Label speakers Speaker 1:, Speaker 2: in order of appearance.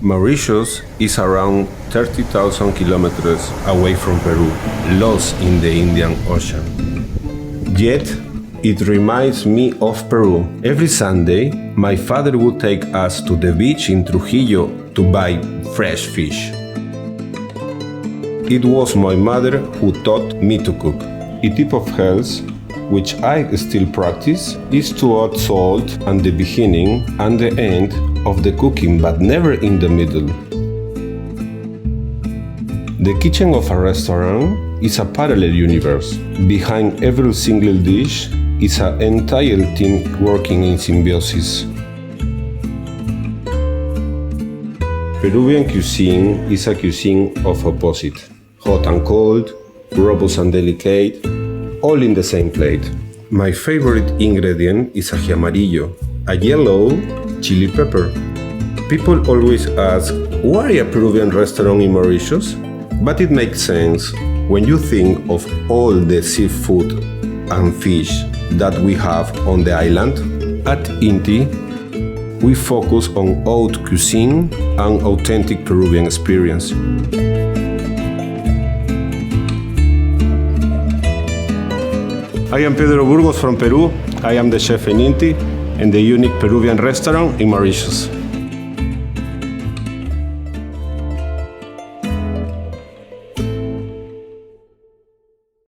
Speaker 1: Mauritius is around 30,000 kilometers away from Peru, lost in the Indian Ocean. Yet, it reminds me of Peru. Every Sunday, my father would take us to the beach in Trujillo to buy fresh fish. It was my mother who taught me to cook. A tip of health, which I still practice, is to add salt at the beginning and the end of the cooking, but never in the middle. The kitchen of a restaurant is a parallel universe. Behind every single dish is an entire team working in symbiosis. Peruvian cuisine is a cuisine of opposite. Hot and cold, robust and delicate, all in the same plate. My favorite ingredient is ají amarillo, a yellow chili pepper. People always ask, why a Peruvian restaurant in Mauritius? But it makes sense when you think of all the seafood and fish that we have on the island. At Inti, we focus on haute cuisine and authentic Peruvian experience. I am Pedro Burgos from Peru. I am the chef in Inti and the unique Peruvian restaurant in Mauritius.